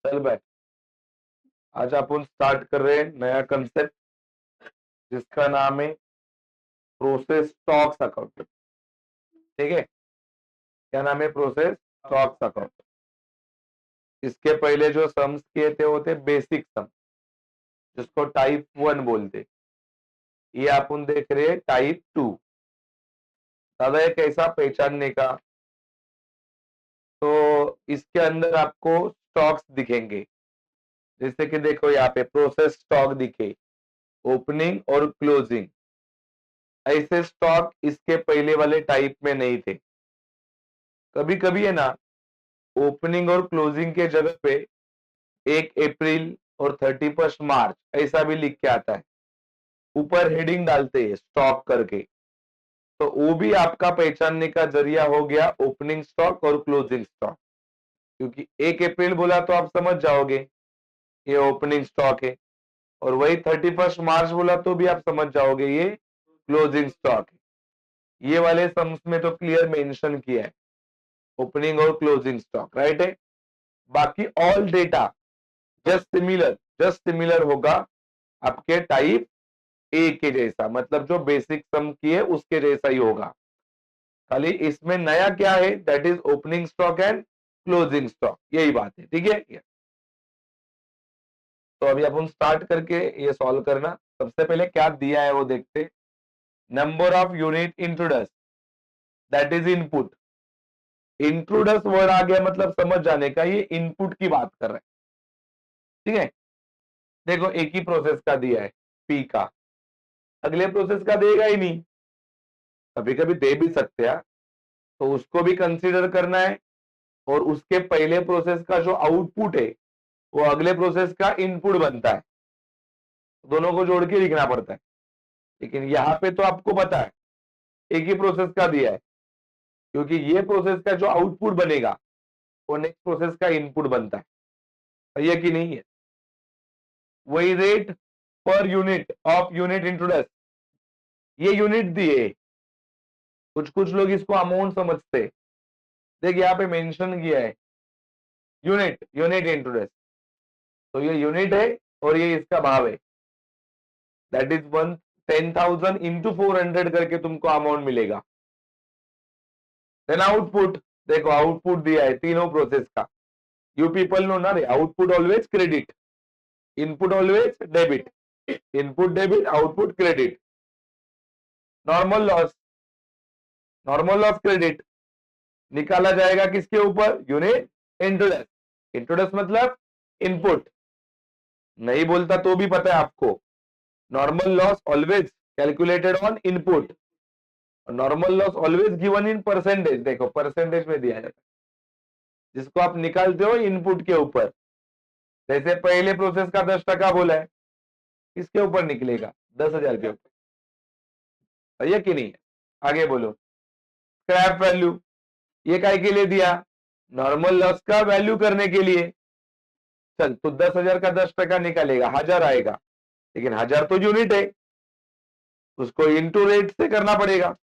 चल भाई, आज अपन स्टार्ट कर रहे हैं नया कंसेप्ट जिसका नाम है प्रोसेस स्टॉक्स अकाउंट। ठीक है, क्या नाम है? Process stocks account. इसके पहले जो सम्स किए थे वो थे बेसिक सम, जिसको टाइप 1 बोलते। ये अपन देख रहे हैं टाइप 2। दादा ये कैसा पहचानने का? तो इसके अंदर आपको स्टॉक्स दिखेंगे, जैसे कि देखो यहाँ पे प्रोसेस स्टॉक दिखे, ओपनिंग और क्लोजिंग। ऐसे स्टॉक इसके पहले वाले टाइप में नहीं थे। कभी कभी है ना, ओपनिंग और क्लोजिंग के जगह पे 1 अप्रैल और 31 मार्च ऐसा भी लिख के आता है, ऊपर हेडिंग डालते हैं स्टॉक करके। तो वो भी आपका पहचानने का जरिया हो गया, ओपनिंग स्टॉक और क्लोजिंग स्टॉक। क्योंकि 1 अप्रैल बोला तो आप समझ जाओगे ये ओपनिंग स्टॉक है, और वही 31 मार्च बोला तो भी आप समझ जाओगे ये क्लोजिंग स्टॉक है। ये वाले सम्स में तो क्लियर मेंशन किया है ओपनिंग और क्लोजिंग स्टॉक, राइट है। बाकी ऑल डेटा जस्ट सिमिलर होगा आपके टाइप ए के जैसा, मतलब जो बेसिक सम की है उसके जैसा ही होगा। खाली इसमें नया क्या है, that is opening stock and closing stock, यही बात है। ठीक है, तो अभी अपन स्टार्ट करके ये सॉल्व करना। सबसे पहले क्या दिया है वो देखते। Number of unit introduce, that is input. Introduce word आ गया मतलब समझ जाने का ये इनपुट की बात कर रहे हैं। ठीक है, देखो एक ही प्रोसेस का दिया है पी का, अगले प्रोसेस का देगा ही नहीं। कभी कभी दे भी सकते हैं, तो उसको भी कंसीडर करना है। और उसके पहले प्रोसेस का जो आउटपुट है वो अगले प्रोसेस का इनपुट बनता है, दोनों को जोड़ के लिखना पड़ता है। लेकिन यहाँ पे तो आपको पता है एक ही प्रोसेस का दिया है, क्योंकि ये प्रोसेस का जो आउटपुट बनेगा वो नेक्स्ट प्रोसेस का इनपुट बनता है। सही है कि नहीं है? वही rate per unit of unit इंट्रोडक्स, ये यूनिट दिए। कुछ कुछ लोग इसको अमाउंट समझते। देख यहाँ पे मेंशन किया है यूनिट, यूनिट इंट्रोडक्स, तो ये यूनिट है और ये इसका भाव है। दैट इज 10,000 इंटू 400 करके तुमको अमाउंट मिलेगा। देन आउटपुट, देखो आउटपुट दिया है तीनों प्रोसेस का। यू पीपल नो ना रे, output always credit, input always debit, input debit, output credit. Normal loss, normal loss credit निकाला जाएगा किसके ऊपर? यूनिट इंट्रोडक्स। इंट्रोडक्स मतलब इनपुट, नहीं बोलता तो भी पता है आपको। Normal loss always calculated on input, normal loss always given in percentage. देखो परसेंटेज में दिया जाता है जिसको आप निकालते हो इनपुट के ऊपर। जैसे पहले प्रोसेस का 10% बोला है, किसके ऊपर निकलेगा? 10,000 के ऊपर। सही है कि नहीं? आगे बोलो। स्क्रैप वैल्यू, ये काय के लिए दिया? नॉर्मल लॉस का वैल्यू करने के लिए। चल तो 10,000 का 10% निकालेगा, 1,000 आएगा, लेकिन 1,000 तो यूनिट है, उसको इंटू रेट से करना पड़ेगा।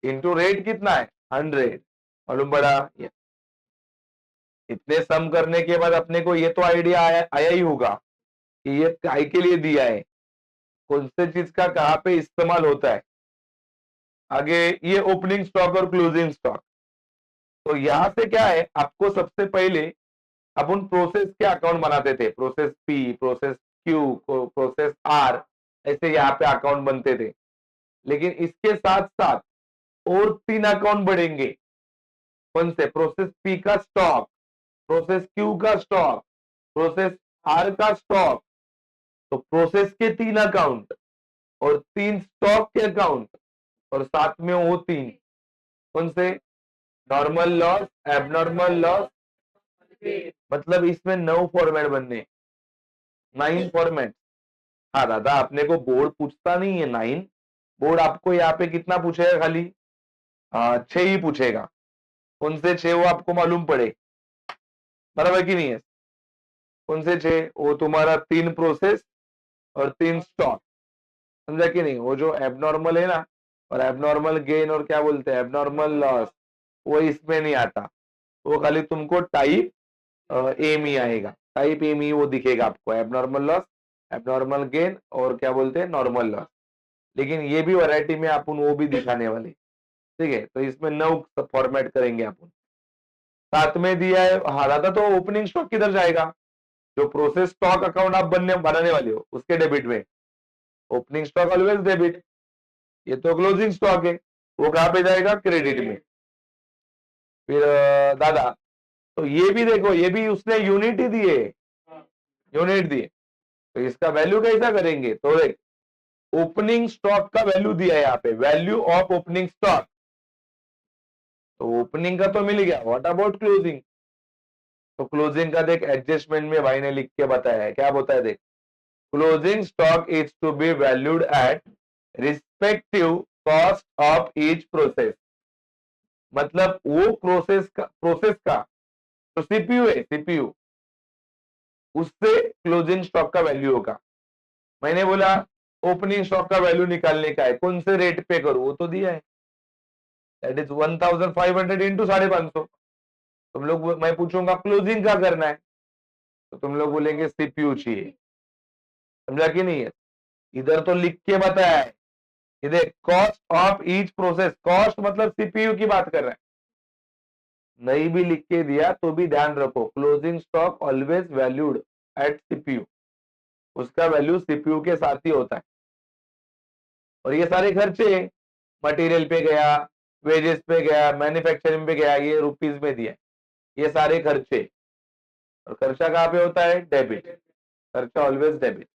इंटू रेट कितना है? 100। मालूम पड़ा? इतने सम करने के बाद अपने को ये तो आइडिया आया ही होगा कि ये काय के लिए दिया है, कौन से चीज का कहां पे इस्तेमाल होता है। आगे ये ओपनिंग स्टॉक और क्लोजिंग स्टॉक। तो यहां से क्या है, आपको सबसे पहले अपन प्रोसेस के अकाउंट बनाते थे, process P, process Q, process R, ऐसे यहाँ पे अकाउंट बनते थे। लेकिन इसके साथ साथ और 3 अकाउंट बढ़ेंगे। कौन से? प्रोसेस पी का स्टॉक, प्रोसेस क्यू का स्टॉक, प्रोसेस आर का स्टॉक। तो प्रोसेस के 3 अकाउंट और 3 स्टॉक के अकाउंट, और साथ में वो 3 कौन से? Normal loss, abnormal loss. मतलब इसमें 9 फॉर्मेट बनने, 9 फॉर्मेट। हाँ दादा, अपने को बोर्ड पूछता नहीं है 9, बोर्ड आपको यहाँ पे कितना पूछेगा? खाली 6 ही पूछेगा। कौन से 6 वो आपको मालूम पड़े, बराबर की नहीं है? कौन से 6? वो तुम्हारा 3 प्रोसेस और 3 स्टॉक, समझा कि नहीं? वो जो एबनॉर्मल है ना, और एबनॉर्मल गेन और क्या बोलते हैं एबनॉर्मल लॉस, वो इसमें नहीं आता। वो खाली तुमको टाइप ए में आएगा। टाइप एम ही वो दिखेगा आपको, एबनॉर्मल लॉस, एबनॉर्मल गेन और क्या बोलते हैं नॉर्मल लॉस। लेकिन ये भी वैरायटी में अपन वो भी दिखाने वाले, ठीक है। तो इसमें 9 फॉर्मेट करेंगे अपन। साथ में दिया है, हाँ दादा, तो ओपनिंग स्टॉक किधर जाएगा? जो प्रोसेस स्टॉक अकाउंट आप बनाने वाले हो उसके डेबिट में, ओपनिंग स्टॉक ऑलवेज डेबिट। ये तो क्लोजिंग स्टॉक है, वो कहां पे जाएगा? क्रेडिट में। फिर दादा, तो ये भी देखो, ये भी उसने यूनिट ही दिए, यूनिट दिए, तो इसका वैल्यू कैसा करेंगे? तो देख, ओपनिंग स्टॉक का वैल्यू दिया है यहाँ पे, वैल्यू ऑफ ओपनिंग स्टॉक। तो ओपनिंग का तो मिल गया, व्हाट अबाउट क्लोजिंग? तो क्लोजिंग का देख, एडजस्टमेंट में भाई ने लिख के बताया है, क्या बताया देख, closing stock is to be valued at respective cost of each process. मतलब वो प्रोसेस का जो सीपीयू है, सीपीयू, उससे क्लोजिंग स्टॉक का वैल्यू होगा। मैंने बोला ओपनिंग स्टॉक का वैल्यू निकालने का है, कौन से रेट पे करूं? वो तो दिया है, दैट इज 1500 इंटू 550। तुम लोग, मैं पूछूंगा क्लोजिंग का करना है, तो तुम लोग बोलेंगे सीपीयू चाहिए। समझा कि नहीं है? इधर तो लिख के बताया है, इधर cost of each process, cost मतलब सीपीयू की बात कर रहा है। नहीं भी लिख के दिया तो भी ध्यान रखो, closing stock always valued at CPU, उसका वैल्यू सीपीयू के साथ ही होता है। और ये सारे खर्चे, मटेरियल पे गया, वेजेस पे गया, मैन्युफैक्चरिंग पे गया, ये रुपीज में दिया, ये सारे खर्चे। और खर्चा कहाँ पे होता है? डेबिट, खर्चा ऑलवेज डेबिट।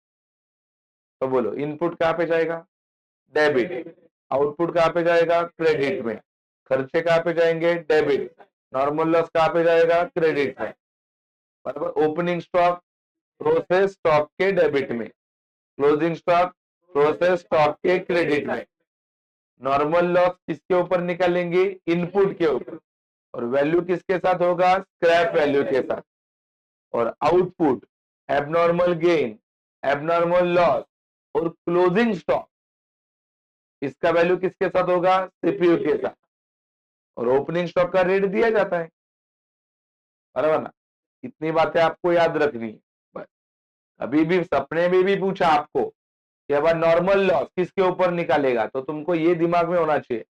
तो बोलो, इनपुट कहाँ पे जाएगा? डेबिट। आउटपुट कहाँ पे जाएगा? क्रेडिट में। खर्चे कहाँ पे जाएंगे? डेबिट। नॉर्मल लॉस कहाँ पे जाएगा? क्रेडिट में। बराबर। ओपनिंग स्टॉक प्रोसेस स्टॉक के डेबिट में, क्लोजिंग स्टॉक प्रोसेस स्टॉक के क्रेडिट में। नॉर्मल लॉस किसके ऊपर निकालेंगे? इनपुट के ऊपर। और वैल्यू किसके साथ होगा? स्क्रैप वैल्यू के साथ। और output, abnormal gain, abnormal loss और क्लोजिंग स्टॉक, इसका वैल्यू किसके साथ होगा? सीपीयू के साथ। और ओपनिंग स्टॉक का रेट दिया जाता है, बराबर ना? इतनी बातें आपको याद रखनी है। अभी भी सपने में भी पूछा आपको कि अब नॉर्मल लॉस किसके ऊपर निकालेगा, तो तुमको ये दिमाग में होना चाहिए,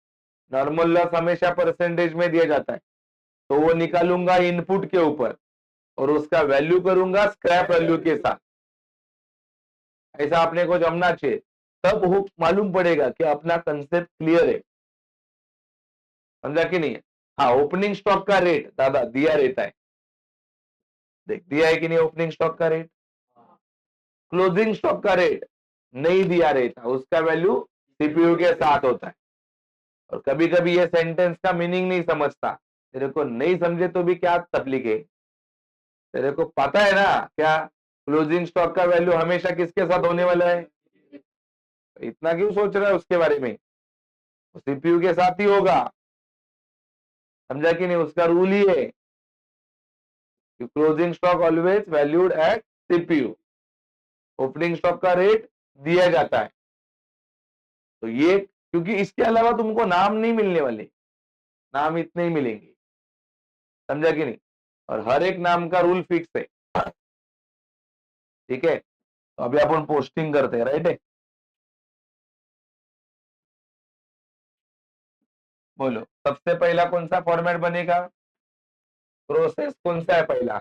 नॉर्मल लॉस हमेशा परसेंटेज में दिया जाता है, तो वो निकालूंगा इनपुट के ऊपर और उसका वैल्यू करूंगा स्क्रैप वैल्यू के साथ। ऐसा अपने को जमना चाहिए, तब वो मालूम पड़ेगा कि अपना कंसेप्ट क्लियर है। समझा कि नहीं है? हाँ, ओपनिंग स्टॉक का रेट दादा दिया रहता है, देख दिया है कि नहीं ओपनिंग स्टॉक का रेट। क्लोजिंग स्टॉक का रेट नहीं दिया रहता, उसका वैल्यू सीपीयू के साथ होता है। और कभी कभी ये सेंटेंस का मीनिंग नहीं समझता, तेरे को नहीं समझे तो भी क्या तकलीफ है? तेरे को पता है ना क्या क्लोजिंग स्टॉक का वैल्यू हमेशा किसके साथ होने वाला है? इतना क्यों सोच रहा है उसके बारे में? सीपीयू के साथ ही होगा। समझा कि नहीं? उसका रूल ही है, closing stock always valued at CPU, opening stock का रेट दिया जाता है। तो ये, क्योंकि इसके अलावा तुमको नाम नहीं मिलने वाले, नाम इतने ही मिलेंगे। समझा कि नहीं? और हर एक नाम का रूल फिक्स है, ठीक है। तो अभी अपन पोस्टिंग करते हैं, राइट है? बोलो, सबसे पहला कौन सा फॉर्मेट बनेगा? प्रोसेस कौन सा है पहला?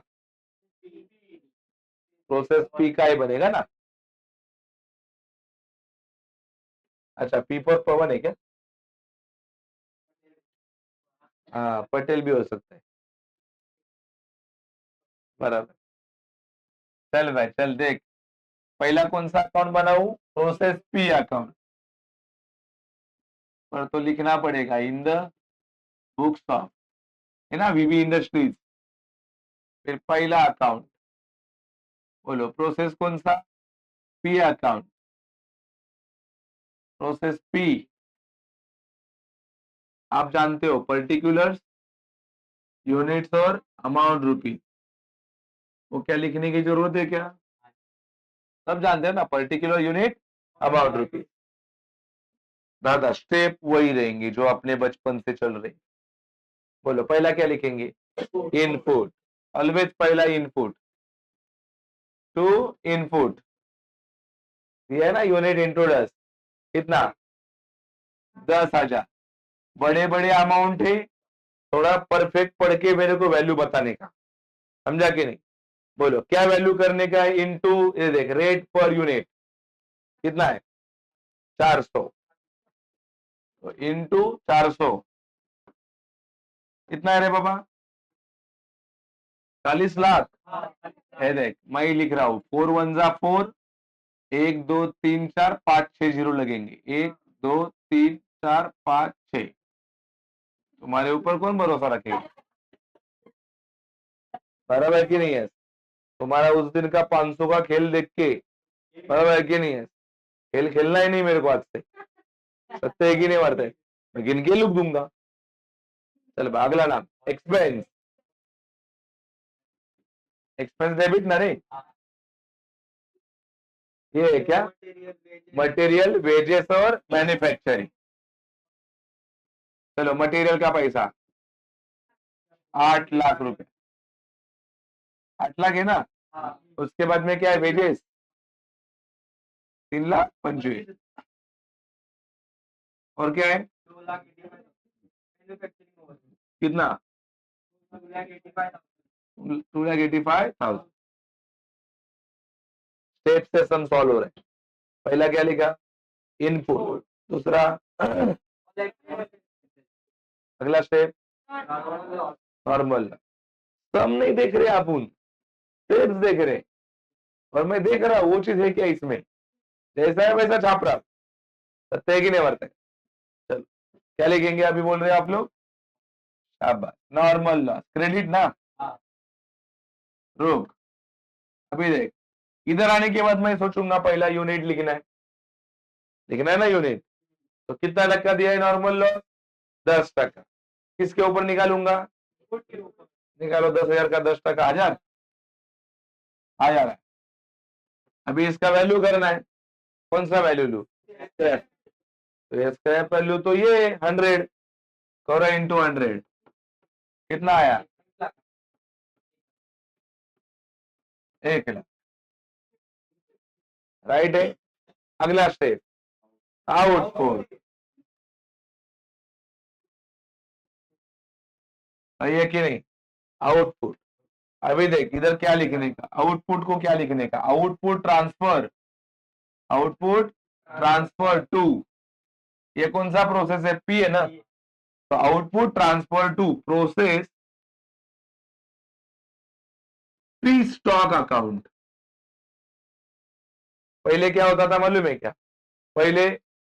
प्रोसेस पी का ही बनेगा ना? अच्छा, पी फॉर पवन है क्या? हाँ, पटेल भी हो सकता है, बराबर। चल भाई चल, देख, पहला कौन सा अकाउंट बनाऊ? Process P account. पर तो लिखना पड़ेगा इन द बुक्स ऑफ, है ना, वीवी इंडस्ट्रीज। फिर पहला अकाउंट, बोलो प्रोसेस कौन सा? P account. प्रोसेस पी, आप जानते हो, पर्टिकुलर्स, यूनिट्स और अमाउंट रुपीज। वो क्या लिखने की जरूरत है क्या? सब जानते हैं ना, पर्टिकुलर, यूनिट, अमाउंट रुपीज। दादा स्टेप वही रहेंगे जो अपने बचपन से चल रहे। बोलो पहला क्या लिखेंगे? इनपुट, ऑलवेज पहला इनपुट। टू इनपुट, ये है ना यूनिट इंट्रोडस, कितना 10,000। बड़े बड़े अमाउंट है, थोड़ा परफेक्ट पढ़ के मेरे को वैल्यू बताने का, समझा कि नहीं? बोलो क्या वैल्यू करने का है? इनटू, ये देख रेट पर यूनिट कितना है 400, तो इनटू 400 कितना है रे बाबा? 40 लाख। है देख मैं ही लिख रहा हूं, 4 1 जा 4, 1 2 3 4 5 6 जीरो लगेंगे, 1 2 3 4 5 6। तुम्हारे ऊपर कौन भरोसा रखेगा? बराबर है कि नहीं है? तुम्हारा उस दिन का 500 का खेल देख के, बराबर है कि नहीं है? खेल खेलना ही नहीं मेरे को आज से, सत्य है कि नहीं मारते? मैं गिन के लुक दूंगा। चल अगला नाम, एक्सपेंस। एक्सपेंस डेबिट ना रे, ये है क्या? मटेरियल, वेजेस और मैन्युफैक्चरिंग। चलो मटेरियल का पैसा 8 लाख रुपए, 8 लाख है ना? उसके बाद में क्या है? वेजेस 3,25,000। और क्या है? कितना? 2,85,000। स्टेप से सम सॉल्व हो रहा है। पहला क्या लिखा? इनपुट। दूसरा अगला स्टेप नॉर्मल। सम नहीं देख रहे अपन, स्टेप्स देख रहे, और मैं देख रहा वो चीज है क्या इसमें, जैसा है वैसा छाप रहा। सत्य है कि नहीं वर्त है? चलो क्या लिखेंगे अभी बोल रहे हैं आप लोग? शाबाश, नॉर्मल लॉस, क्रेडिट ना। रुक, अभी देख, इधर आने के बाद मैं सोचूंगा पहला यूनिट लिखना है, लिखना है ना यूनिट। तो कितना टक्का दिया है नॉर्मल लॉस? 10%। किसके ऊपर निकालूंगा? निकालो 10,000 का 10%, 1,000 आ जा रहा है। अभी इसका वैल्यू करना है, कौन सा वैल्यू लू? स्क्रैप। तो स्क्रैप वैल्यू तो ये 100 करो इंटू 100, कितना आया? 1 लाख। राइट है। अगला स्टेप आउटपुट, सही है कि नहीं? आउटपुट। अभी देख इधर क्या लिखने का, आउटपुट को क्या लिखने का? Output transfer, output transfer to, ये कौन सा प्रोसेस है? पी है ना? तो output transfer to process P stock account. पहले क्या होता था मालूम है क्या? पहले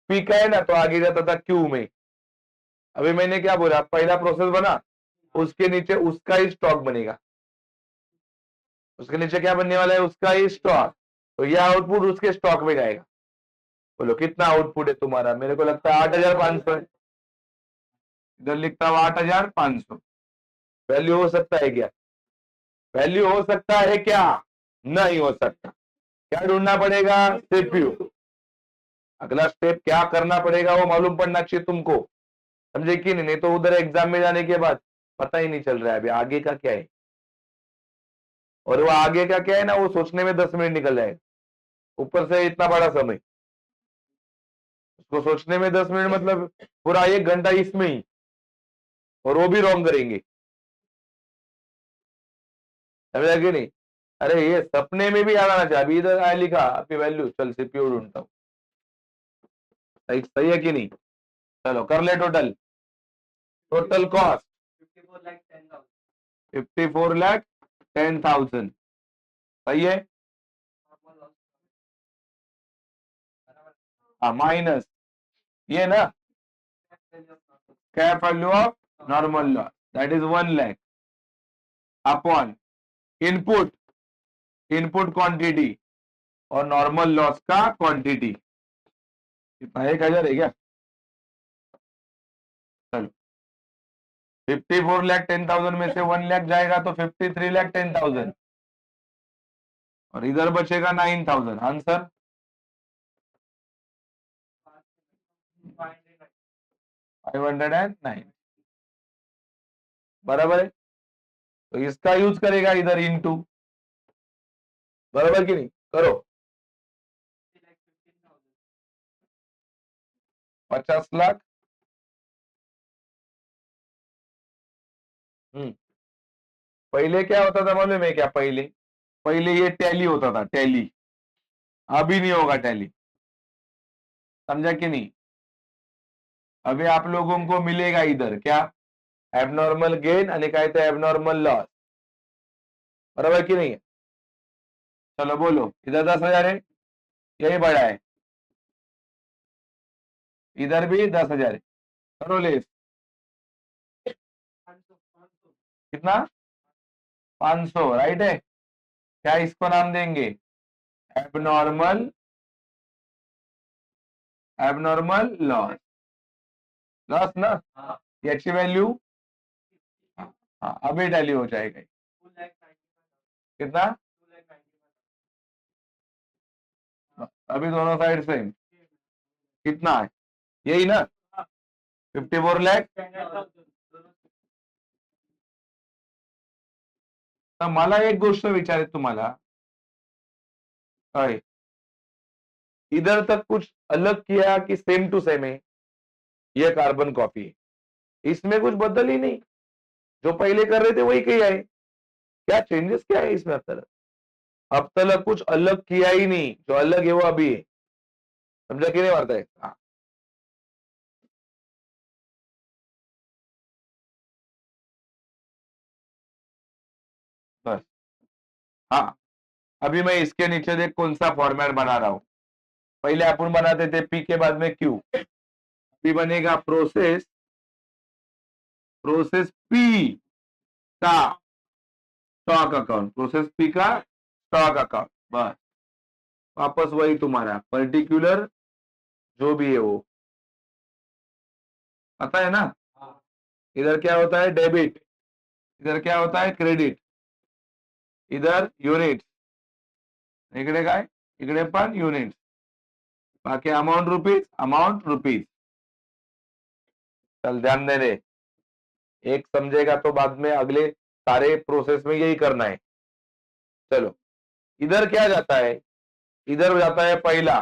पी का है ना, तो आगे जाता था क्यू में। अभी मैंने क्या बोला? पहला प्रोसेस बना, उसके नीचे उसका ही स्टॉक बनेगा, उसके नीचे क्या बनने वाला है? उसका ही स्टॉक। तो यह आउटपुट उसके स्टॉक में जाएगा। बोलो कितना आउटपुट है तुम्हारा? मेरे को लगता है 8,500 है। इधर लिखता हूं 8,500। वैल्यू हो सकता है क्या? वैल्यू हो सकता है क्या? नहीं हो सकता। क्या ढूंढना पड़ेगा? सीपीयू। अगला स्टेप क्या करना पड़ेगा वो मालूम पड़ना चाहिए तुमको, समझे कि नहीं? नहीं तो उधर एग्जाम में जाने के बाद पता ही नहीं चल रहा है अभी आगे का क्या है, और वो आगे का क्या है ना, वो सोचने में 10 मिनट निकल जाएगा, ऊपर से इतना बड़ा समय, उसको सोचने में 10 मिनट मतलब पूरा 1 घंटा इसमें ही, और वो भी रॉन्ग करेंगे, समझा कि नहीं? अरे ये सपने में भी आना चाहिए। अभी इधर आया लिखा आपकी वैल्यू, चल सीपीयू ढूंढता हूँ। सही सही है कि नहीं? चलो कर ले टोटल, टोटल कॉस्ट 54,10,000। सही है। माइनस ये ना cap value of normal loss, that is 1 lakh upon input, input quantity और नॉर्मल लॉस का क्वांटिटी। कितना? 1,000 है क्या? चलो 54,10,000 में से 1 लाख जाएगा तो 53,10,000, और इधर बचेगा 9,000। आंसर 509। बराबर है। तो इसका यूज करेगा इधर इनटू, बराबर की नहीं? करो। 50 लाख। पहले क्या होता था मालूम है क्या? पहले पहले ये टैली होता था, टैली। अभी नहीं होगा टैली, समझा कि नहीं? अभी आप लोगों को मिलेगा इधर क्या? एबनॉर्मल गेन आणि काय तो एबनॉर्मल लॉस, बराबर की नहीं है? चलो बोलो, इधर 10,000 है, यही बड़ा है, इधर भी 10,000 है, करो लेस। कितना? 500, राइट है? क्या इसको नाम देंगे? एबनॉर्मल, एबनॉर्मल लॉस, लॉस ना? याची व्हॅल्यू अभी टैली हो जाएगा। कितना? अभी दोनों साइड से कितना है? यही ना, 54 लाख। तर मला एक गोष्ट विचारायची तुम्हाला, काय इधर तक कुछ अलग किया कि सेम टू सेम है? ये कार्बन कॉपी है, इसमें कुछ बदल ही नहीं, जो पहले कर रहे थे वही किया है। क्या चेंजेस क्या है इसमें? अब तक कुछ अलग किया ही नहीं, जो अलग है वो अभी है, समझा कि नहीं वार्ता है? हाँ। बस, हाँ। अभी मैं इसके नीचे देख कौन सा फॉर्मेट बना रहा हूं। पहले अपन बनाते थे पी के बाद में क्यू, अभी बनेगा प्रोसेस, प्रोसेस पी का स्टॉक अकाउंट, प्रोसेस पी का स्टॉक अकाउंट। बस, वापस वही तुम्हारा पर्टिकुलर जो भी है वो, पता है ना? इधर क्या होता है? डेबिट। इधर क्या होता है? क्रेडिट। इधर यूनिट, इकडे काय? इकडे पण युनिट, बाकी अमाउंट रुपीज, अमाउंट रुपीज। चल ध्यान दे दे, एक समझेगा तो बाद में अगले सारे प्रोसेस में यही करना है। चलो, इधर क्या जाता है? इधर जाता है पहला,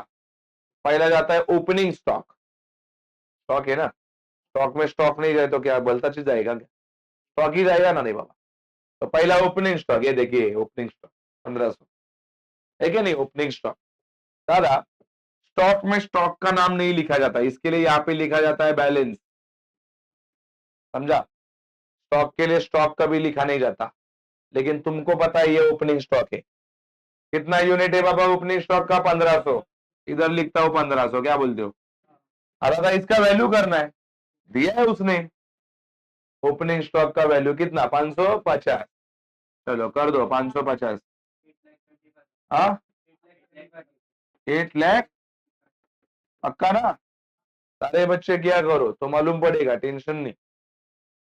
पहला जाता है ओपनिंग स्टॉक। स्टॉक है ना, स्टॉक में स्टॉक नहीं जाए तो क्या बलता चीज जाएगा क्या? स्टॉक ही जाएगा ना, नहीं बाबा। तो पहला ओपनिंग स्टॉक, ये देखिए ओपनिंग स्टॉक 1500 है क्या नहीं? Opening stock. दादा, स्टॉक में स्टॉक का नाम नहीं लिखा जाता, इसके लिए यहाँ पे लिखा जाता है बैलेंस, समझा? स्टॉक के लिए स्टॉक कभी लिखा नहीं जाता, लेकिन तुमको पता है ये ओपनिंग स्टॉक है। कितना यूनिट है बाबा ओपनिंग स्टॉक का? 1500। इधर लिखता हूं 1500, क्या बोलते हो? दादा इसका वैल्यू करना है, दिया है उसने। ओपनिंग स्टॉक का वैल्यू कितना? 550। चलो कर दो 550। हाँ, 8 लाख, पक्का ना? सारे बच्चे क्या करो तो मालूम पड़ेगा, टेंशन नहीं।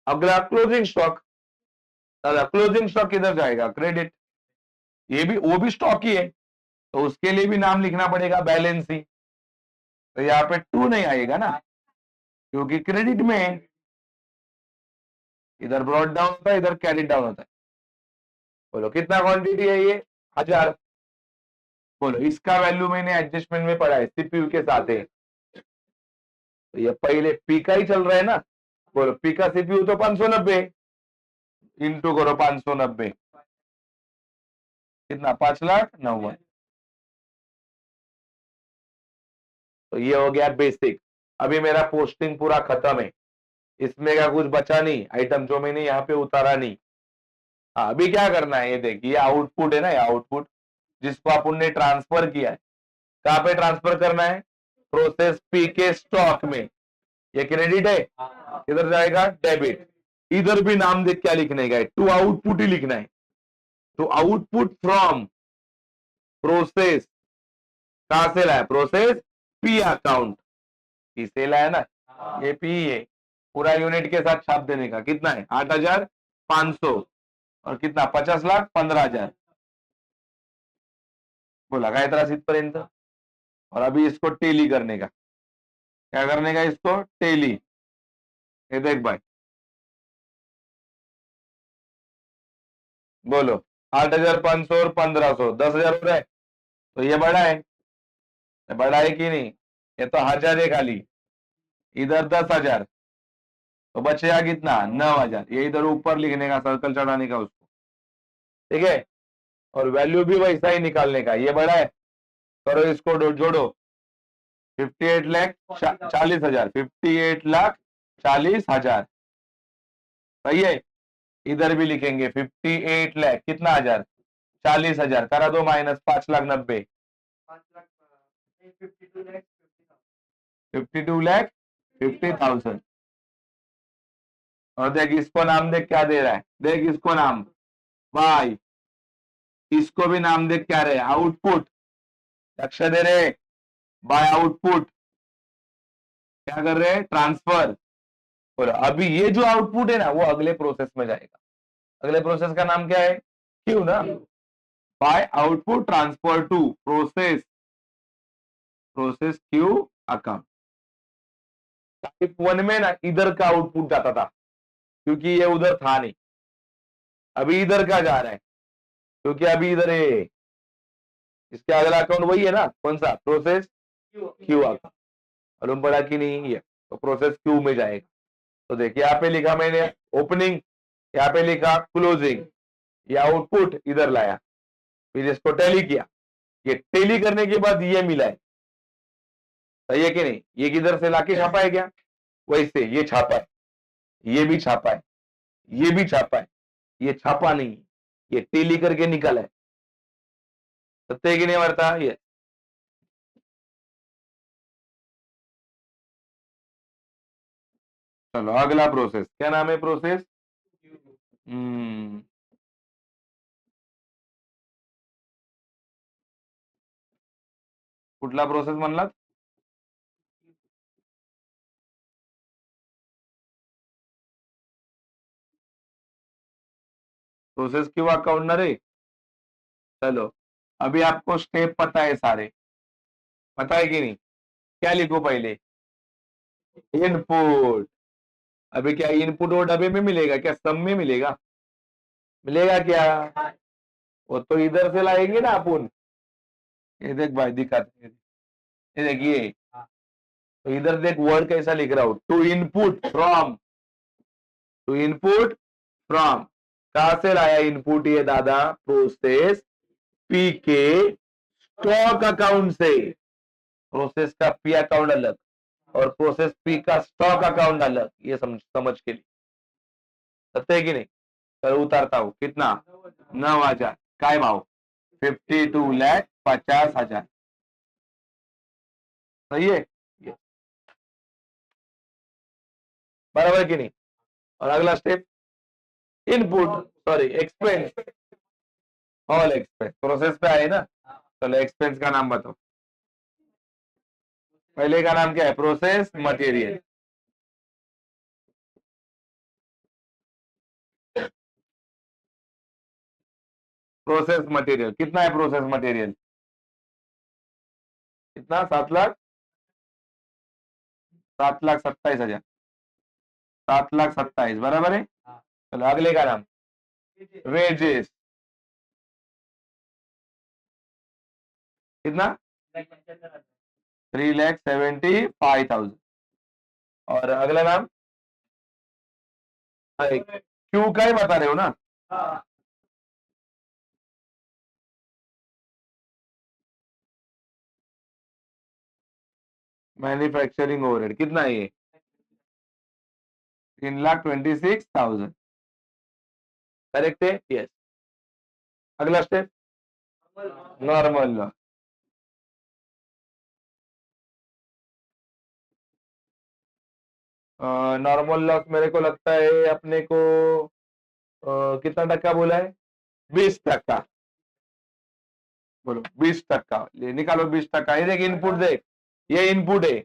अगला क्लोजिंग स्टॉक। दादा क्लोजिंग स्टॉक किधर जाएगा? क्रेडिट। ये भी, वो भी स्टॉक ही है, तो उसके लिए भी नाम लिखना पड़ेगा बैलेंस ही। तो यहाँ पे 2 नहीं आएगा ना, क्योंकि क्रेडिट में है। इधर ब्रॉड डाउन होता है, इधर कैरी डाउन होता है। बोलो कितना क्वांटिटी है ये? 1000। बोलो इसका वैल्यू मैंने एडजस्टमेंट में पढ़ा है, सीपीयू के साथ है। तो ये पहले पी का ही चल रहा है ना। बोलो पी का सीपीयू तो 590, इंटू करो 590, कितना? 5,90,000। तो ये हो गया बेसिक। अभी मेरा पोस्टिंग पूरा खत्म है, इसमें का कुछ बचा नहीं आइटम जो मैंने यहाँ पे उतारा नहीं। हाँ, अभी क्या करना है? ये देखिए आउटपुट है ना, ये आउटपुट जिसको अपन ने ट्रांसफर किया है, कहाँ पे ट्रांसफर करना है? प्रोसेस पी के स्टॉक में। ये क्रेडिट है, इधर जाएगा डेबिट। इधर भी नाम देख क्या लिखने का है? टू आउटपुट ही लिखना है। तो आउटपुट फ्रॉम प्रोसेस, कहां से लाया? प्रोसेस पी अकाउंट, पी से लाया ना, ये पी है। पूरा यूनिट के साथ छाप देने का। कितना है? 8,500। और कितना? 50 लाख 15,000। बोला काय त्रास इथपर्यंत? और अभी इसको टेली करने का। क्या करने का इसको? टेली। ये देख भाई, बोलो 8,500 और 1,500, 10,000 हो रहा है। तो ये बड़ा है, बड़ा है कि नहीं? ये तो 1,000 है खाली, इधर 10,000, तो बचेगा कितना? 9,000। ये इधर ऊपर लिखने का, सर्कल चढ़ाने का उसको, ठीक है। और वैल्यू भी वैसा ही निकालने का। ये बड़ा है, करो इसको जोड़ो, 58,40,000, 58,40,000, सही है। इधर भी लिखेंगे 58 लाख कितना हजार? 40,000, करा दो माइनस 5,90,000, 52,50,000। और देख इसको नाम देख क्या दे रहा है, देख इसको नाम बाय, इसको भी नाम देख क्या रहे, आउटपुट। लक्ष्य दे रहे, बाय आउटपुट। क्या कर रहे हैं? ट्रांसफर। बोलो अभी ये जो आउटपुट है ना, वो अगले प्रोसेस में जाएगा। अगले प्रोसेस का नाम क्या है? क्यू ना। By output transfer to process, process Q account. Type 1 में ना इधर का आउटपुट जाता था, क्योंकि ये उधर था नहीं। अभी इधर का जा रहा है, क्योंकि अभी इधर है। इसके अगला अकाउंट वही है ना, कौन सा? Process Q account. मालूम पड़ा कि नहीं? ये तो प्रोसेस क्यू में जाएगा। तो देखिए यहाँ पे लिखा मैंने ओपनिंग, यहाँ पे लिखा क्लोजिंग, ये आउटपुट इधर लाया, फिर इसको टैली किया। ये टैली करने के बाद ये मिला है, सही है कि नहीं? ये किधर से लाके छापा है क्या? वैसे ये छापा है, ये भी छापा है, ये भी छापा है। ये छापा नहीं, ये टैली करके निकला है। सत्य है कि नहीं वार्ता? ये चलो अगला प्रोसेस, क्या नाम है प्रोसेस? हम्म कुठला प्रोसेस म्हणलात? प्रोसेस क्यू अकाउंट ना रे। चलो अभी आपको स्टेप पता है सारे, पता है कि नहीं? क्या लिखो पहले? इनपुट। अभी क्या इनपुट वो डब्बे में मिलेगा क्या? सब में मिलेगा? मिलेगा क्या? वो तो इधर से लाएंगे ना अपन। ये देख भाई दिखाते हैं। ये देखिए, तो इधर देख वर्ड कैसा लिख रहा हूं, to input from, to input from. कहां से लाया इनपुट ये दादा? प्रोसेस पी के स्टॉक अकाउंट से। प्रोसेस का पी अकाउंट अलग और प्रोसेस पी का स्टॉक अकाउंट अलग, ये समझ के लिए। सत्य है कि नहीं? तर उतारता हूं, कितना? 9,000। काय भाव? 52,50,000, सही है? बराबर की नहीं? और अगला step input, sorry expense, all expense. Process पे आए ना, चलो एक्सपेंस का नाम बताओ। पहले का नाम क्या है? Process material. प्रोसेस मटेरियल कितना है? प्रोसेस मटेरियल कितना? 7,00,000, 7,27,000, 7,27,000 बराबर है। चलो अगले का नाम वेजेस, कितना? 3,75,000। और अगला नाम क्यू का ही बता रहे हो ना? मैन्युफैक्चरिंग ओवरहेड कितना है ये? 3,26,000, करेक्ट है? यस। अगला step normal loss. Normal loss मेरे को लगता है अपने को कितना टक्का बोला है? 20%। बोलो 20%, ले निकालो 20%। ये देख इनपुट, देख ये इनपुट है,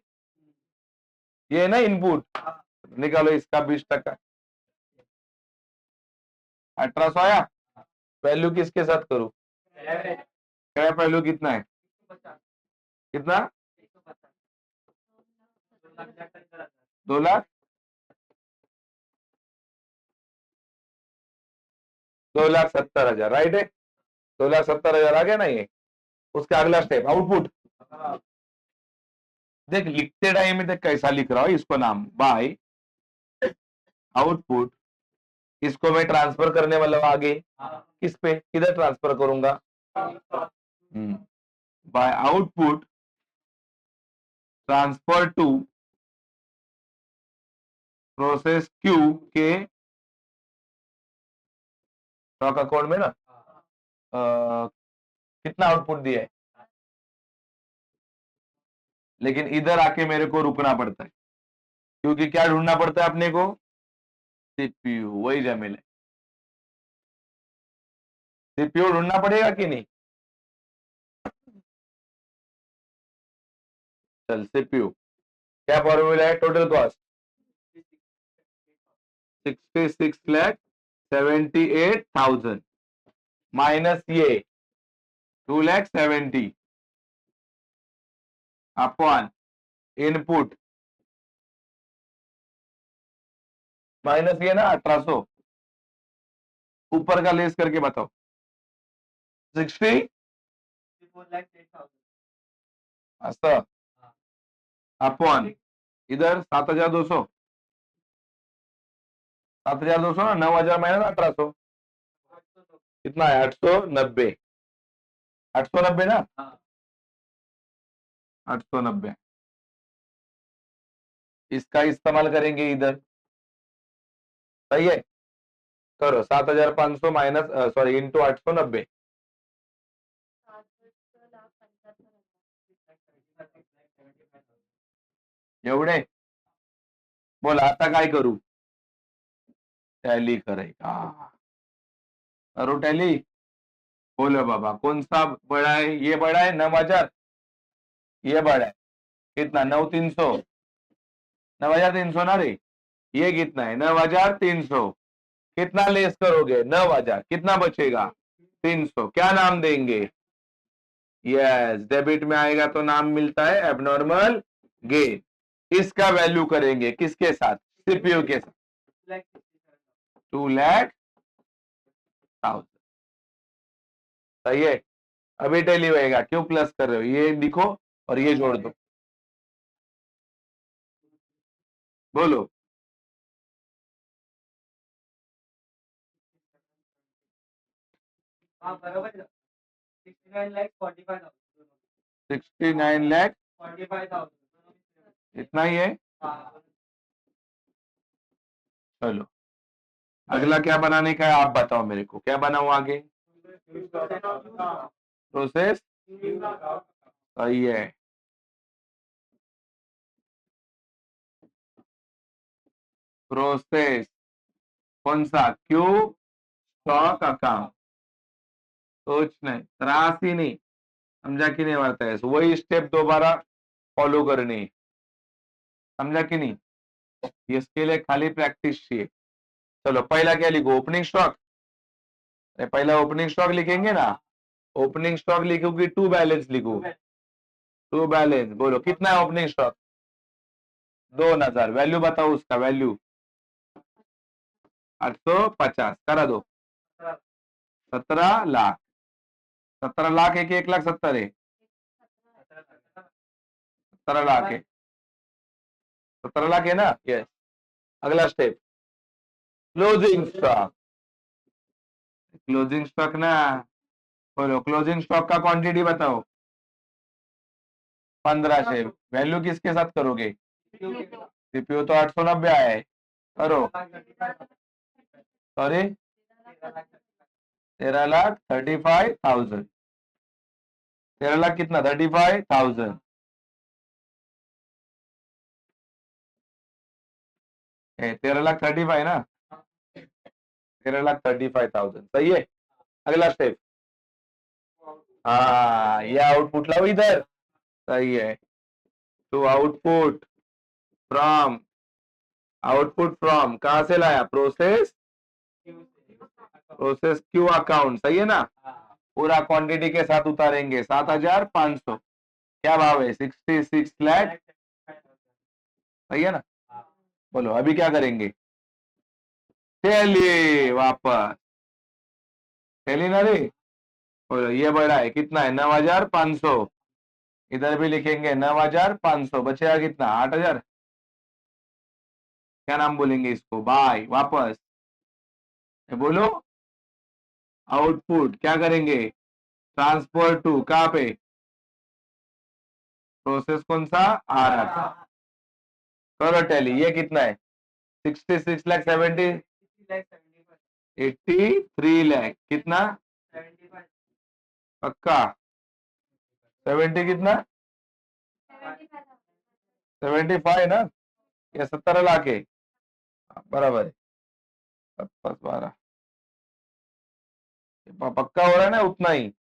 ये है ना इनपुट। निकालो इसका 20%। 1,800 आया। वैल्यू किसके साथ करूं? क्या वैल्यू कितना है? कितना? 2,00,000। 2,70,000 राइट है, 2,70,000 आ गया ना ये। उसका अगला स्टेप आउटपुट। देख लिखते टाइम में देख कैसा लिख रहा हूं इसको, नाम बाय आउटपुट, इसको मैं ट्रांसफर करने वाला हूं आगे किस पे, किधर ट्रांसफर करूंगा, by output transfer to process Q के स्टॉक अकाउंट में ना। कितना आउटपुट दिया है, लेकिन इधर आके मेरे को रुकना पड़ता है, क्योंकि क्या ढूंढना पड़ता है अपने को, सीपीयू, वही जमील है, सीपीयू ढूंढना पड़ेगा कि नहीं। चल सीपीयू, क्या फॉर्मूला है, टोटल कॉस्ट 66,78,000 माइनस ये 2,70,000 अपॉन इनपुट माइनस ये ना 1800, ऊपर का लेस करके बताओ 60 असं अपॉन इधर 7,200, 7,200 ना, 9,000 माइनस 1800 कितना है, 890, 890 ना, 890 इसका इस्तेमाल करेंगे इधर, सही है। करो 7,500 माइनस सॉरी इंटू 890, एवढे बोल, आता काय करू, टॅली करेगा, करो टॅली, बोलो बाबा कौन सा बड़ा है, ये बड़ा है 9,000, ये बड़ा है कितना 9,300, 9,300 ना रे, ये कितना है 9,300, कितना लेस करोगे 9,000, कितना बचेगा 300, क्या नाम देंगे, यस डेबिट में आएगा तो नाम मिलता है एबनॉर्मल गेन, इसका वैल्यू करेंगे किसके साथ, सीपीयू के साथ 2,00,000, सही है। अभी टैली होएगा, क्यों प्लस कर रहे हो, ये लिखो और ये जोड़ दो, बोलो बराबर 69,45,000 इतना ही है। चलो अगला क्या बनाने का है आप बताओ मेरे को, क्या बनाऊं आगे, प्रोसेस, सही है, प्रोसेस कौन सा, क्यू स्टॉक अकाउंट, सोच नहीं, त्रास ही नहीं, समझा कि नहीं वार्ता है, वही स्टेप दोबारा फॉलो करनी, समझा कि नहीं, इसके लिए खाली प्रैक्टिस चाहिए। चलो पहला क्या लिखो, ओपनिंग स्टॉक, पहला ओपनिंग स्टॉक लिखेंगे ना, ओपनिंग स्टॉक लिखोगे टू बैलेंस लिखो, टू बैलेंस, बोलो कितना है ओपनिंग स्टॉक 2,000, वैल्यू बताओ उसका वैल्यू 850, करा दो 17 लाख, 17 लाख है कि 1,70,000 है, 17 लाख है, 17 लाख है ना, यस। अगला step closing stock, closing stock ना, बोलो क्लोजिंग स्टॉक का क्वांटिटी बताओ 1,500, वैल्यू किसके साथ करोगे, सीपीयू तो 890 आया है, करो, सॉरी 13,35,000, 13 लाख कितना 35,000, 13,35,000 ना, 13,35,000 सही है। अगला स्टेप, हाँ ये आउटपुट लाओ इधर, सही है, तो आउटपुट फ्रॉम कहां से लाया, प्रोसेस, प्रोसेस क्यू अकाउंट, सही है ना, पूरा क्वांटिटी के साथ उतारेंगे 7,500, क्या भाव है 66 लाख, सही है ना। बोलो अभी क्या करेंगे, चलिए वापस टैली ना रे, बोलो ये बड़ा है, कितना है? 9,500। इधर भी लिखेंगे 9,500, बचेगा कितना? 8,000। क्या नाम बोलेंगे इसको? बाय, वापस बोलो। आउटपुट क्या करेंगे? ट्रांसफर टू कहाँ पे? प्रोसेस कौन सा? आ रहा था। करो टैली, ये कितना है? 66 लाख 70, 83 लाख कितना? पक्का? 70 कितना? 75 ना? ये 17 लाख है, बराबर है। 12 पक्का हो रहा है ना उतना ही?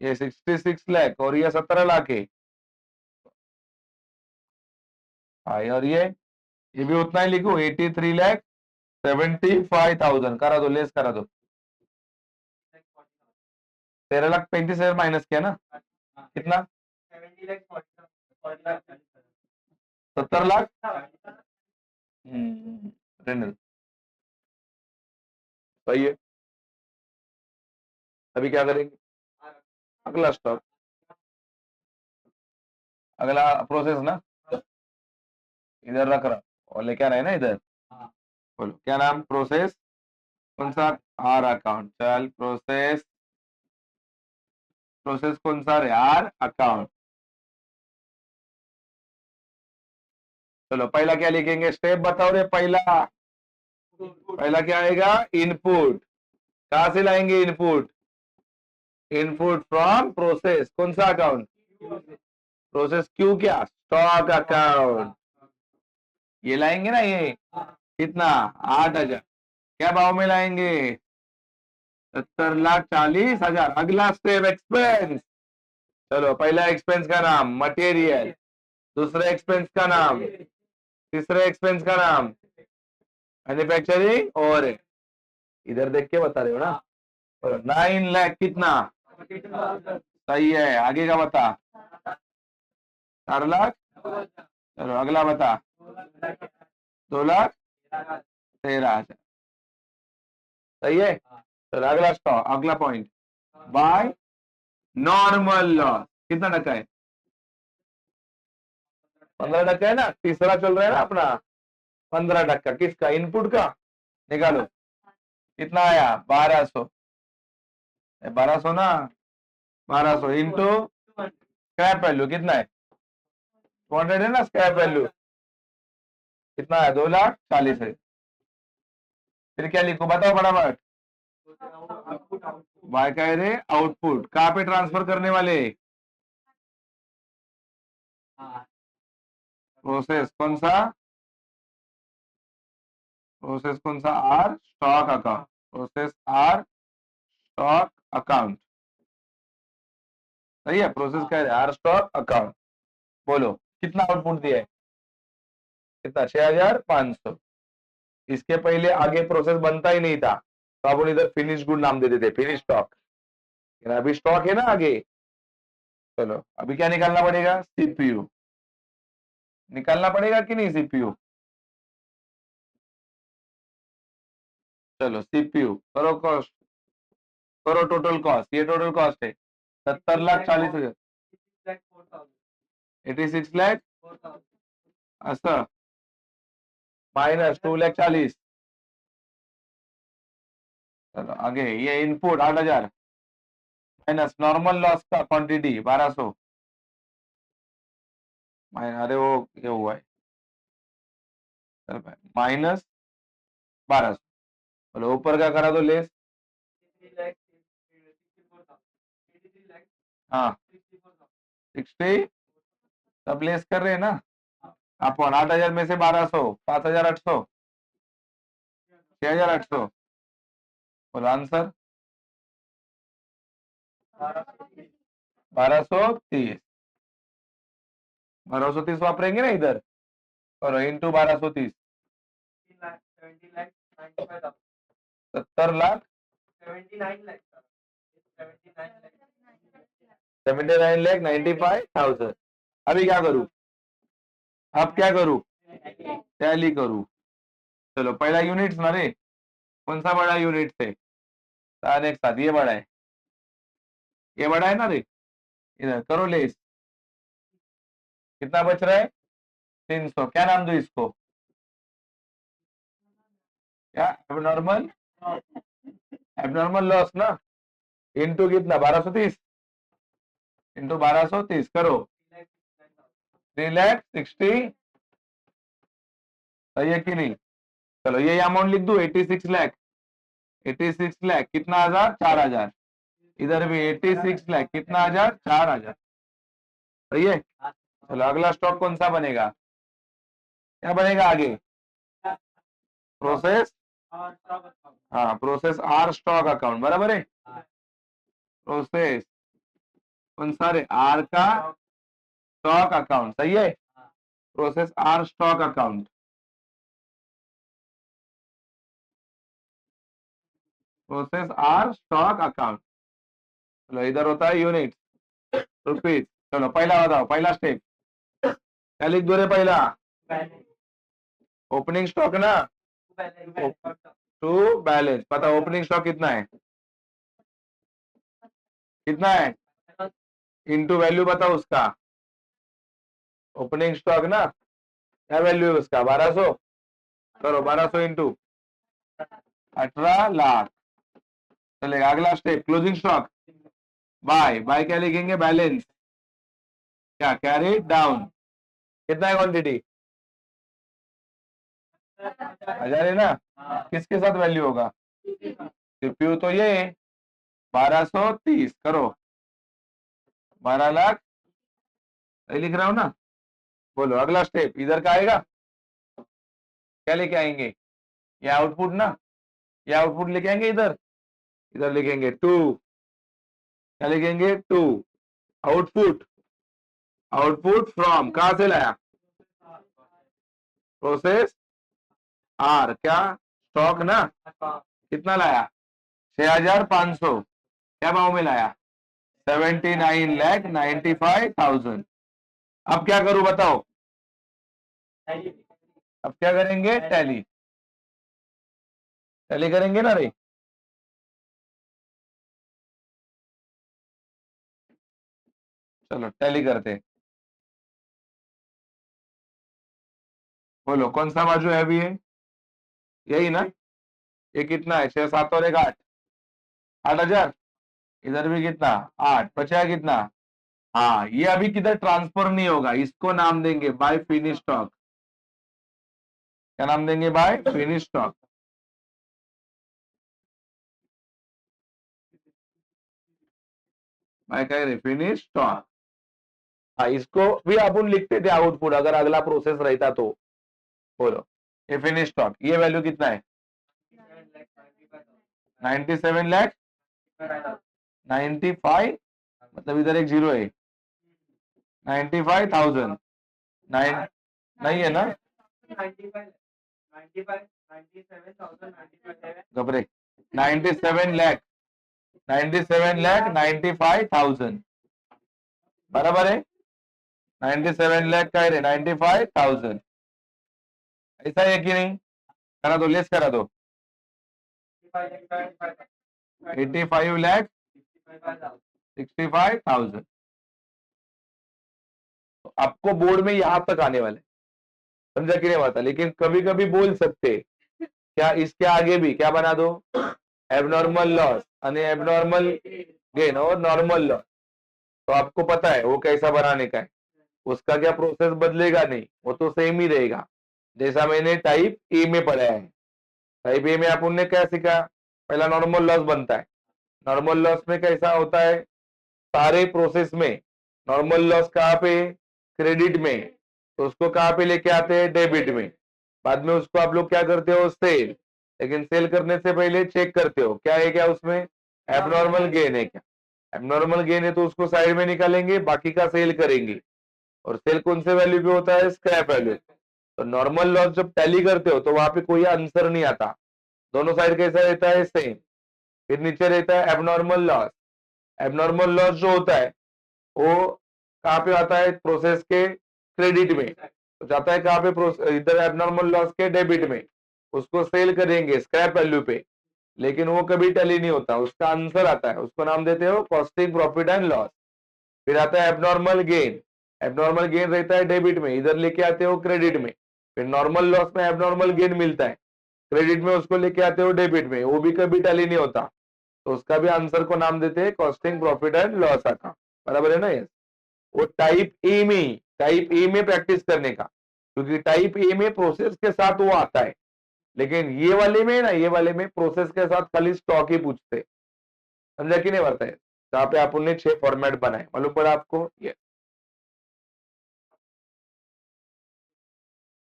ये 66 लाख और ये 17 लाख है। हाँ, और ये भी उतना ही लिखो, 83,75,000। करा दो, लेस करा दो। 13,35,000 माइनस किया ना? कितना? 70 लाख। रहने दो। सही है। अभी क्या करेंगे? अगला स्टॉक, अगला प्रोसेस ना, इधर रख रहा और लेके आना है ना इधर। बोलो क्या नाम? प्रोसेस कौन सा? R account. चल प्रोसेस, प्रोसेस कौन सा रे? R account. चलो पहला क्या लिखेंगे? स्टेप बताओ रे। पहला पहला क्या आएगा? इनपुट। कहां से लाएंगे इनपुट? इनपुट फ्रॉम प्रोसेस कौन सा अकाउंट? प्रोसेस क्यू क्या? Stock account. ये लाएंगे ना ये। कितना? 8,000। क्या भाव में लाएंगे? 70,40,000। अगला स्टेप एक्सपेंस। चलो पहला एक्सपेंस का नाम मटेरियल, दूसरे एक्सपेंस का नाम, तीसरे एक्सपेंस का नाम मैन्युफैक्चरिंग, और इधर देख के बता रहे हो ना? 9 लाख कितना? सही है। आगे का बता। 4 लाख। चलो अगला बता। 2,13,000। सही है। चलो अगला स्टॉक, अगला पॉइंट। बाय नॉर्मल लॉस कितना टका है? 15% है ना? तीसरा चल रहा है ना अपना। 15%। किसका? इनपुट का। निकालो कितना आया? 1,200। 1,200 ना? 1,200 इंटू स्क्रैप वैल्यू कितना है? 200 है ना स्क्रैप वैल्यू। कितना है? 2,40,000 है। फिर क्या लिखो बताओ फटाफट। वाई कह रहे आउटपुट कहाँ पे ट्रांसफर करने वाले? प्रोसेस कौन सा? प्रोसेस कौन सा? R stock account. Process R stock account. सही है। प्रोसेस कह रहे आर स्टॉक अकाउंट। बोलो कितना आउटपुट दिया है? कितना? 6,500। इसके पहले आगे प्रोसेस बनता ही नहीं था, तो अपन इधर फिनिश गुड नाम दे देते, फिनिश स्टॉक। अभी स्टॉक है ना आगे। चलो अभी क्या निकालना पड़ेगा? सीपीयू निकालना पड़ेगा कि नहीं? सीपीयू। चलो सीपीयू करो कॉस्ट, करो टोटल कॉस्ट। ये टोटल कॉस्ट है 70,40,000। 86 लाख असं माइनस 2,40,000। चलो आगे ये इनपुट 8,000 माइनस नॉर्मल लॉस का क्वांटिटी 1,200 अरे वो ये हुआ है माइनस 1,200। बोलो ऊपर का करा दो लेस। हाँ 60 सब लेस कर रहे हैं ना अपन। 8,000 में से 1,200 7,800 6,800। बोलो आंसर 1,230। 1,230 वापरेंगे ना इधर। और इंटू 1,230 70 लाख 79,95,000। अभी क्या करूं? अब क्या करूं? टैली करूं। चलो पहला यूनिट ना रे, कौन सा बड़ा यूनिट थे? एक साथ ये बड़ा है, ये बड़ा है ना रे, इधर करो लेस, कितना बच रहा है 300, क्या नाम दो इसको, क्या एबनॉर्मल, एबनॉर्मल लॉस ना, इंटू कितना 1230, इंटू 1230 करो 3,60,000, सही है कि नहीं। चलो ये अमाउंट लिख दू 86 लाख, 86 लाख कितना हजार 4,000, इधर भी 86 लाख कितना हजार 4,000, सही है। चलो अगला स्टॉक कौन सा बनेगा, क्या बनेगा आगे, प्रोसेस, हाँ प्रोसेस आर स्टॉक अकाउंट, बराबर है, प्रोसेस कौन सा रे, आर का स्टॉक अकाउंट, सही है, process R stock account, process R stock account. चलो इधर होता है यूनिट रुपीज। चलो पहला बताओ, पहला स्टेप क्या लिख दो रे, पहला ओपनिंग स्टॉक ना, टू बैलेंस, पता ओपनिंग स्टॉक कितना है, कितना है, इनटू वैल्यू बताओ उसका, ओपनिंग स्टॉक ना, क्या वैल्यू है उसका 1200, करो 1200 इंटू 18 लाख। चलेगा अगला step closing stock, by by क्या लिखेंगे, बैलेंस, क्या कैरी डाउन, कितना है क्वांटिटी 1000 है ना, किसके साथ वैल्यू होगा, सीपीयू तो ये 1230, करो 12 लाख, सही लिख रहा हूं ना, बोलो अगला स्टेप इधर का आएगा, क्या लेके आएंगे, ये आउटपुट ना, ये आउटपुट लेके आएंगे इधर, इधर लिखेंगे टू, क्या लिखेंगे टू, आउटपुट, आउटपुट फ्रॉम कहां से लाया, प्रोसेस आर, क्या स्टॉक ना, कितना लाया 6,500, क्या भाव में लाया 79,95,000। अब क्या करूं बताओ, अब क्या करेंगे, टैली, टैली करेंगे ना रे, चलो टैली करते हैं, बोलो कौन सा बाजू है अभी, है यही ना, ये कितना है 6 7 और 1 8, 8,000, इधर भी कितना 8, बचा कितना, हाँ ये अभी किधर ट्रांसफर नहीं होगा, इसको नाम देंगे बाय फिनिश स्टॉक, क्या नाम देंगे, बाय फिनिश स्टॉक, बाय कह रहे फिनिश स्टॉक, हाँ इसको भी अपन लिखते थे आउटपुट अगर अगला प्रोसेस रहता तो, बोलो ये फिनिश स्टॉक, ये वैल्यू कितना है 97 लाख 95, मतलब इधर एक जीरो है 95,000, नाइन नहीं है ना, घबरे 97 लाख 97 लाख 95,000, बराबर है 97 लाख का है 95,000, ऐसा है कि नहीं, करा दो लेस करा दो 85 लाख 65,000, तो आपको बोर्ड में यहां तक आने वाले, समझा कि नहीं बात, लेकिन कभी कभी बोल सकते क्या इसके आगे भी क्या बना दो, एबनॉर्मल लॉस यानी एबनॉर्मल गेन और नॉर्मल लॉस, तो आपको पता है वो कैसा बनाने का है, उसका क्या प्रोसेस बदलेगा नहीं, वो तो सेम ही रहेगा, जैसा मैंने टाइप ए में पढ़ा है, टाइप ए में अपन ने क्या सीखा, पहला नॉर्मल लॉस बनता है, नॉर्मल लॉस में कैसा होता है, सारे प्रोसेस में नॉर्मल लॉस कहाँ पे, क्रेडिट में, तो उसको कहाँ पे लेके आते हैं, डेबिट में, बाद में उसको आप लोग क्या करते हो, सेल, लेकिन सेल करने से पहले चेक करते हो क्या है, क्या उसमें एबनॉर्मल गेन है, क्या एबनॉर्मल गेन है तो उसको साइड में निकालेंगे, बाकी का सेल करेंगे, और सेल कौन से वैल्यू पे होता है, स्क्रैप वैल्यू, तो नॉर्मल लॉस जब टैली करते हो तो वहां पे कोई आंसर नहीं आता, दोनों साइड कैसा रहता है, सेम, फिर नीचे रहता है एबनॉर्मल लॉस, एबनॉर्मल लॉस जो होता है वो कहाँ पे आता है, प्रोसेस के क्रेडिट में, तो जाता है कहाँ पे, इधर एबनॉर्मल लॉस के डेबिट में, उसको सेल करेंगे स्क्रैप वैल्यू पे, लेकिन वो कभी टैली नहीं होता, उसका आंसर आता है, उसको नाम देते हो कॉस्टिंग प्रॉफिट एंड लॉस। फिर आता है एबनॉर्मल गेन, एबनॉर्मल गेन रहता है डेबिट में, इधर लेके आते हो क्रेडिट में। फिर नॉर्मल लॉस में एबनॉर्मल गेन मिलता है, क्रेडिट में उसको लेके आते हो डेबिट में, वो भी कभी टैली नहीं होता, तो उसका भी आंसर को नाम देते हैं costing profit and loss account. बराबर है ना? यस। वो टाइप ए में, टाइप ए में प्रैक्टिस करने का, क्योंकि टाइप ए में प्रोसेस के साथ वो आता है, लेकिन ये वाले में ना, ये वाले में प्रोसेस के साथ खाली स्टॉक ही पूछते, समझा कि नहीं? बताए जहाँ पे आप उन्हें 6 फॉर्मेट बनाए, मालूम पड़ा आपको? ये